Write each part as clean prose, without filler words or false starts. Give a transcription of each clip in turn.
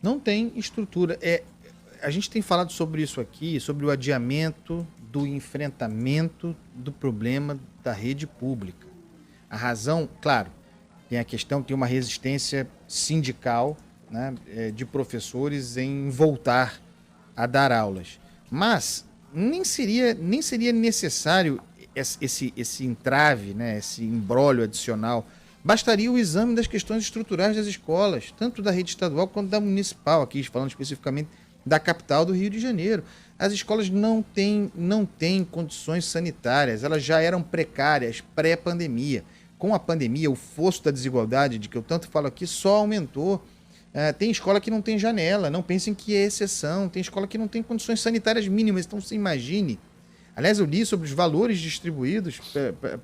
Não tem estrutura. A gente tem falado sobre isso aqui, sobre o adiamento do enfrentamento do problema da rede pública. A razão, claro, tem a questão, tem uma resistência sindical, né, de professores em voltar a dar aulas. Mas nem seria necessário esse entrave, né, esse imbróglio adicional. Bastaria o exame das questões estruturais das escolas, tanto da rede estadual quanto da municipal, aqui falando especificamente da capital do Rio de Janeiro. As escolas não têm condições sanitárias, elas já eram precárias pré-pandemia. Com a pandemia, o fosso da desigualdade, de que eu tanto falo aqui, só aumentou. Tem escola que não tem janela, não pensem que é exceção. Tem escola que não tem condições sanitárias mínimas, então você imagine. Aliás, eu li sobre os valores distribuídos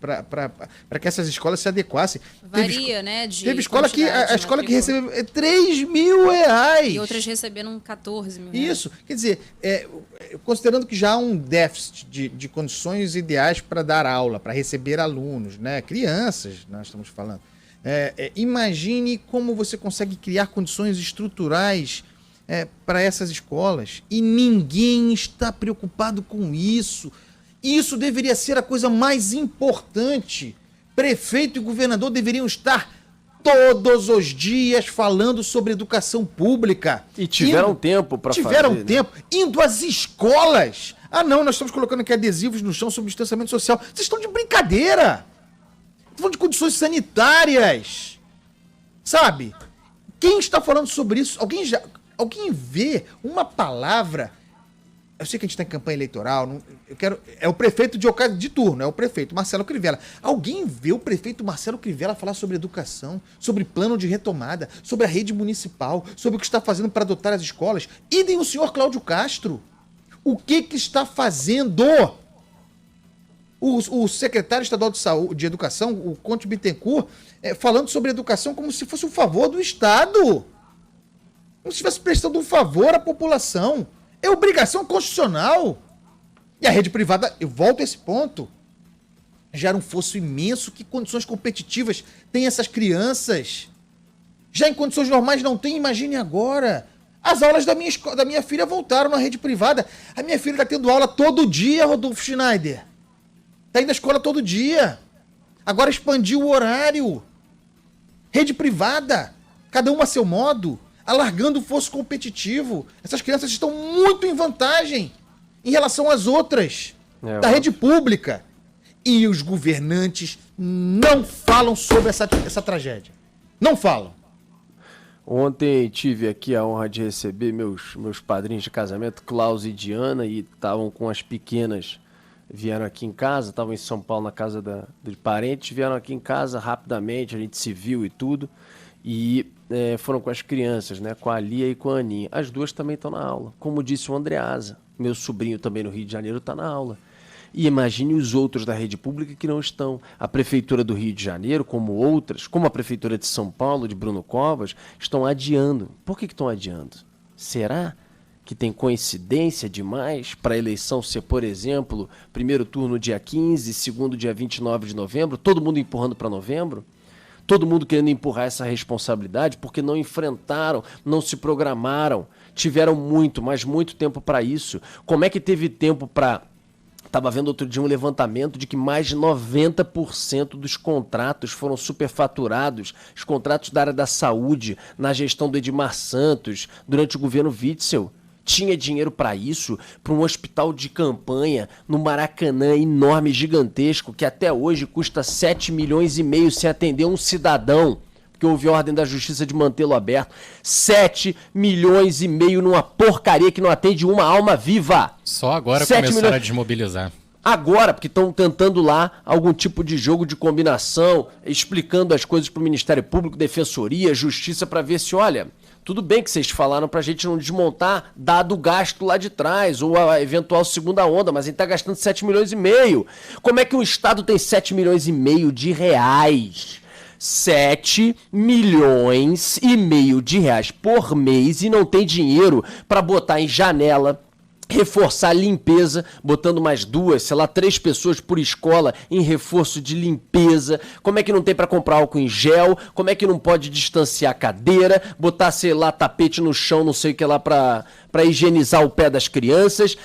para que essas escolas se adequassem. Varia, né? Teve escola que a escola que recebeu R$3.000. E outras receberam 14 mil. Isso. Quer dizer, considerando que já há um déficit de condições ideais para dar aula, para receber alunos, né? Crianças, nós estamos falando. Imagine como você consegue criar condições estruturais para essas escolas, e ninguém está preocupado com isso. Isso deveria ser a coisa mais importante. Prefeito e governador deveriam estar todos os dias falando sobre educação pública. E tiveram tempo para fazer. Tiveram tempo, indo às escolas. Não, nós estamos colocando aqui adesivos no chão sobre distanciamento social. Vocês estão de brincadeira. Estão falando de condições sanitárias. Sabe? Quem está falando sobre isso? Alguém vê uma palavra? Eu sei que a gente está em campanha eleitoral, é o prefeito de turno, é o prefeito Marcelo Crivella. Alguém vê o prefeito Marcelo Crivella falar sobre educação, sobre plano de retomada, sobre a rede municipal, sobre o que está fazendo para adotar as escolas? Idem o senhor Cláudio Castro. O que está fazendo? O secretário estadual de Educação, o Conte Bittencourt, falando sobre educação como se fosse um favor do Estado. Como se estivesse prestando um favor à população. É obrigação constitucional. E a rede privada, eu volto a esse ponto, gera um fosso imenso. Que condições competitivas têm essas crianças? Já em condições normais não tem, imagine agora. As aulas da minha filha voltaram na rede privada. A minha filha está tendo aula todo dia, Rodolfo Schneider. Está indo à escola todo dia. Agora expandiu o horário. Rede privada, cada uma a seu modo, alargando o fosso competitivo. Essas crianças estão muito em vantagem em relação às outras da rede pública. E os governantes não falam sobre essa tragédia. Não falam. Ontem tive aqui a honra de receber meus padrinhos de casamento, Klaus e Diana, e estavam com as pequenas. Vieram aqui em casa, estavam em São Paulo na casa de parentes, vieram aqui em casa rapidamente, a gente se viu e tudo. E foram com as crianças, né? Com a Lia e com a Aninha. As duas também estão na aula. Como disse o Andreasa, meu sobrinho também no Rio de Janeiro está na aula. E imagine os outros da rede pública que não estão. A Prefeitura do Rio de Janeiro, como outras, como a Prefeitura de São Paulo, de Bruno Covas, estão adiando. Por que estão adiando? Será que tem coincidência demais para a eleição ser, por exemplo, primeiro turno dia 15, segundo dia 29 de novembro, todo mundo empurrando para novembro? Todo mundo querendo empurrar essa responsabilidade porque não enfrentaram, não se programaram, tiveram muito, mas muito tempo para isso. Como é que teve tempo para... Estava vendo outro dia um levantamento de que mais de 90% dos contratos foram superfaturados, os contratos da área da saúde, na gestão do Edmar Santos, durante o governo Witzel. Tinha dinheiro para isso, para um hospital de campanha no Maracanã enorme, gigantesco, que até hoje custa 7,5 milhões sem atender um cidadão, porque houve ordem da justiça de mantê-lo aberto. 7,5 milhões numa porcaria que não atende uma alma viva. Só agora começaram a desmobilizar. Agora, porque estão tentando lá algum tipo de jogo de combinação, explicando as coisas para o Ministério Público, Defensoria, Justiça, para ver se, olha... Tudo bem que vocês falaram pra gente não desmontar dado o gasto lá de trás, ou a eventual segunda onda, mas a gente tá gastando 7,5 milhões. Como é que um Estado tem 7,5 milhões de reais? 7,5 milhões de reais por mês e não tem dinheiro para botar em janela, reforçar a limpeza, botando mais 2, sei lá, 3 pessoas por escola em reforço de limpeza. Como é que não tem para comprar álcool em gel? Como é que não pode distanciar a cadeira? Botar, sei lá, tapete no chão, não sei o que lá, para higienizar o pé das crianças?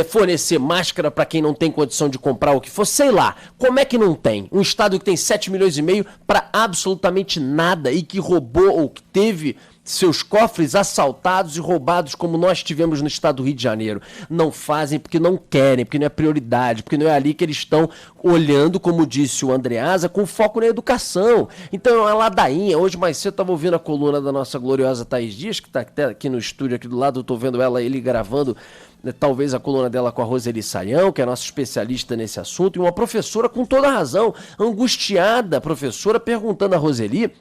Fornecer máscara para quem não tem condição de comprar o que for? Sei lá. Como é que não tem? Um estado que tem 7 milhões e meio para absolutamente nada e que roubou ou que teve seus cofres assaltados e roubados como nós tivemos no estado do Rio de Janeiro. Não fazem porque não querem, porque não é prioridade, porque não é ali que eles estão olhando, como disse o Andreasa, com foco na educação. Então é uma ladainha. Hoje mais cedo eu estava ouvindo a coluna da nossa gloriosa Thaís Dias, que está até aqui no estúdio aqui do lado, eu estou vendo ele gravando, né, talvez a coluna dela com a Roseli Saião, que é nossa especialista nesse assunto, e uma professora com toda a razão, angustiada, professora, perguntando a Roseli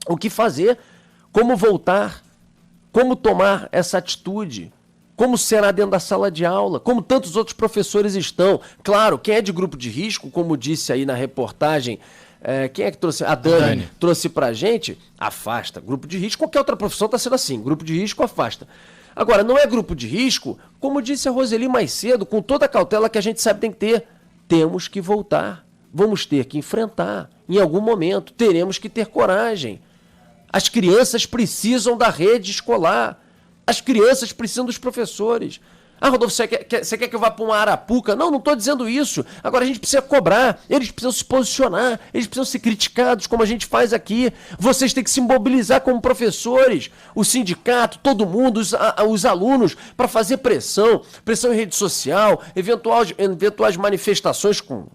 o que fazer. Como voltar? Como tomar essa atitude? Como será dentro da sala de aula? Como tantos outros professores estão? Claro, quem é de grupo de risco, como disse aí na reportagem, quem é que trouxe? A Dani trouxe pra gente, afasta. Grupo de risco, qualquer outra profissão está sendo assim, grupo de risco afasta. Agora, não é grupo de risco, como disse a Roseli mais cedo, com toda a cautela que a gente sabe tem que ter. Temos que voltar, vamos ter que enfrentar. Em algum momento, teremos que ter coragem. As crianças precisam da rede escolar. As crianças precisam dos professores. Ah, Rodolfo, você quer que eu vá para uma arapuca? Não estou dizendo isso. Agora a gente precisa cobrar, eles precisam se posicionar, eles precisam ser criticados, como a gente faz aqui. Vocês têm que se mobilizar como professores, o sindicato, todo mundo, os alunos, para fazer pressão em rede social, eventuais manifestações com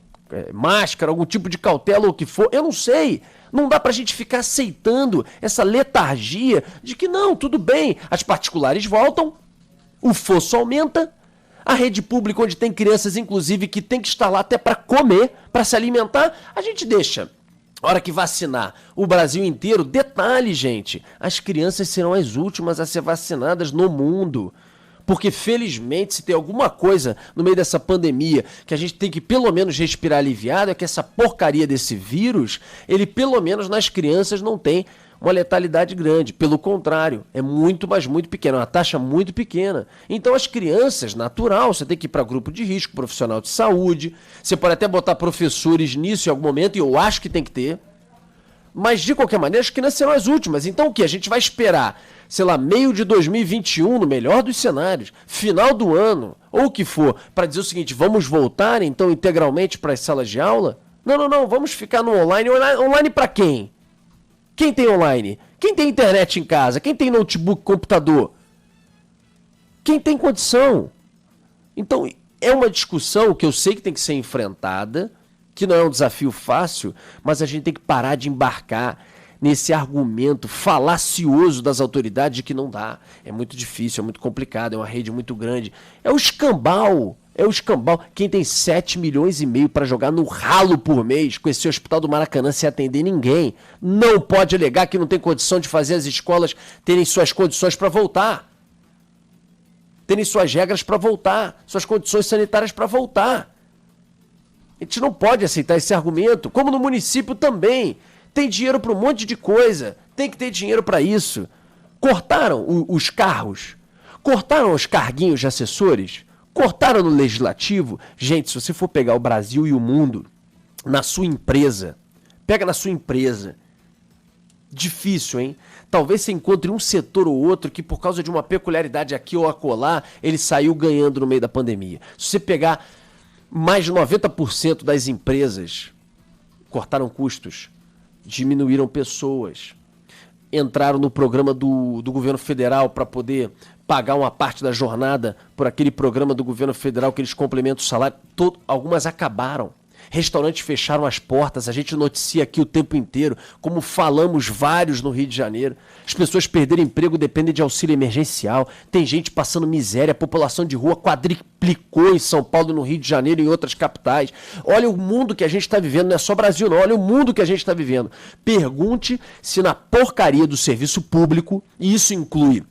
máscara, algum tipo de cautela ou o que for. Eu não sei. Não dá pra gente ficar aceitando essa letargia de que não, tudo bem, as particulares voltam, o fosso aumenta, a rede pública onde tem crianças, inclusive, que tem que estar lá até para comer, para se alimentar, a gente deixa. A hora que vacinar o Brasil inteiro, detalhe, gente, as crianças serão as últimas a ser vacinadas no mundo. Porque, felizmente, se tem alguma coisa no meio dessa pandemia que a gente tem que, pelo menos, respirar aliviado, é que essa porcaria desse vírus, ele, pelo menos, nas crianças não tem uma letalidade grande. Pelo contrário, é muito, mas muito pequena, uma taxa muito pequena. Então, as crianças, natural, você tem que ir para grupo de risco, profissional de saúde, você pode até botar professores nisso em algum momento, e eu acho que tem que ter. Mas, de qualquer maneira, as crianças serão as últimas. Então, o que? A gente vai esperar, sei lá, meio de 2021, no melhor dos cenários, final do ano, ou o que for, para dizer o seguinte, vamos voltar, então, integralmente para as salas de aula? Não, vamos ficar no online. Online para quem? Quem tem online? Quem tem internet em casa? Quem tem notebook, computador? Quem tem condição? Então, é uma discussão que eu sei que tem que ser enfrentada, que não é um desafio fácil, mas a gente tem que parar de embarcar nesse argumento falacioso das autoridades de que não dá. É muito difícil, é muito complicado, é uma rede muito grande. É o escambau. Quem tem 7 milhões e meio para jogar no ralo por mês com esse hospital do Maracanã sem atender ninguém, não pode alegar que não tem condição de fazer as escolas terem suas condições para voltar. Terem suas regras para voltar, suas condições sanitárias para voltar. A gente não pode aceitar esse argumento, como no município também. Tem dinheiro para um monte de coisa, tem que ter dinheiro para isso. Cortaram os carros, cortaram os carguinhos de assessores, cortaram no legislativo. Gente, se você for pegar o Brasil e o mundo na sua empresa, pega na sua empresa. Difícil, hein? Talvez você encontre um setor ou outro que, por causa de uma peculiaridade aqui ou acolá, ele saiu ganhando no meio da pandemia. Se você pegar mais de 90% das empresas cortaram custos, diminuíram pessoas, entraram no programa do governo federal para poder pagar uma parte da jornada por aquele programa do governo federal que eles complementam o salário. Algumas acabaram. Restaurantes fecharam as portas, a gente noticia aqui o tempo inteiro, como falamos vários no Rio de Janeiro. As pessoas perderam emprego, dependem de auxílio emergencial, tem gente passando miséria, a população de rua quadriplicou em São Paulo, no Rio de Janeiro e em outras capitais. Olha o mundo que a gente está vivendo, não é só Brasil não, olha o mundo que a gente está vivendo. Pergunte se na porcaria do serviço público, e isso inclui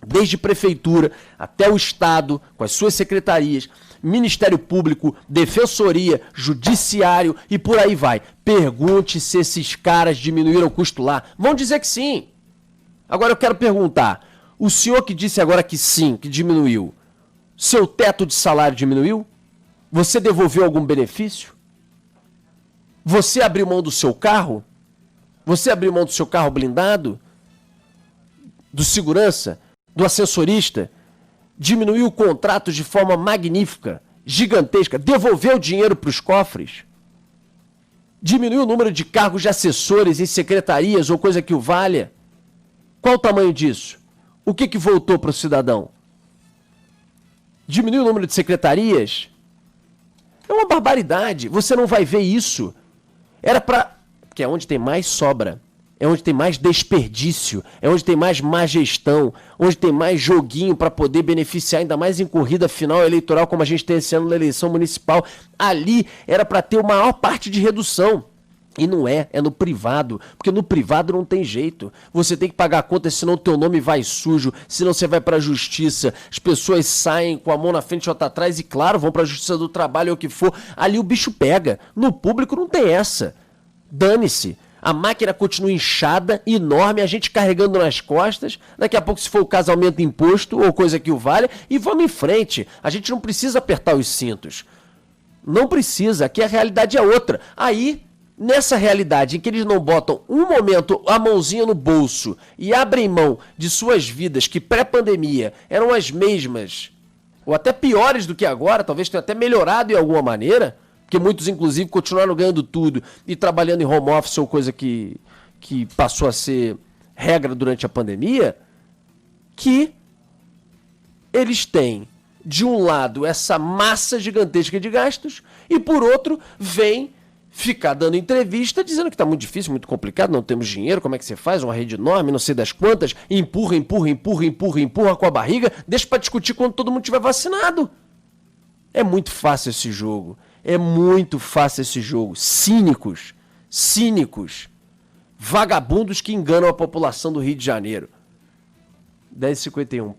desde prefeitura até o Estado, com as suas secretarias, Ministério Público, Defensoria, Judiciário e por aí vai. Pergunte se esses caras diminuíram o custo lá. Vão dizer que sim. Agora eu quero perguntar, o senhor que disse agora que sim, que diminuiu, Seu teto de salário diminuiu? Você devolveu algum benefício? Você abriu mão do seu carro? Você abriu mão do seu carro blindado? Do segurança? Do assessorista? Diminuiu o contrato de forma magnífica, gigantesca? Devolveu dinheiro para os cofres? Diminuiu o número de cargos de assessores em secretarias ou coisa que o valha? Qual o tamanho disso? O que voltou para o cidadão? Diminuiu o número de secretarias? É uma barbaridade. Você não vai ver isso. Era para... Porque é onde tem mais sobra. É onde tem mais desperdício. É onde tem mais má gestão. Onde tem mais joguinho para poder beneficiar ainda mais em corrida final eleitoral, como a gente tem esse ano na eleição municipal. Ali era para ter a maior parte de redução. E não é no privado, porque no privado não tem jeito. Você tem que pagar a conta, senão o teu nome vai sujo, senão você vai pra justiça, as pessoas saem com a mão na frente e outra atrás e, claro, vão pra justiça do trabalho ou o que for. Ali o bicho pega. No público não tem essa. Dane-se. A máquina continua inchada, enorme, a gente carregando nas costas. Daqui a pouco, se for o caso, aumenta imposto ou coisa que o valha. E vamos em frente. A gente não precisa apertar os cintos. Não precisa. Aqui a realidade é outra. Aí... Nessa realidade em que eles não botam um momento a mãozinha no bolso e abrem mão de suas vidas que pré-pandemia eram as mesmas, ou até piores do que agora, talvez tenha até melhorado em alguma maneira, porque muitos inclusive continuaram ganhando tudo e trabalhando em home office ou coisa que passou a ser regra durante a pandemia, que eles têm, de um lado, essa massa gigantesca de gastos e, por outro, vem ficar dando entrevista dizendo que está muito difícil, muito complicado, não temos dinheiro, como é que você faz? Uma rede enorme, não sei das quantas, empurra com a barriga, deixa para discutir quando todo mundo tiver vacinado. É muito fácil esse jogo. É muito fácil esse jogo. Cínicos. Vagabundos que enganam a população do Rio de Janeiro. 10h51.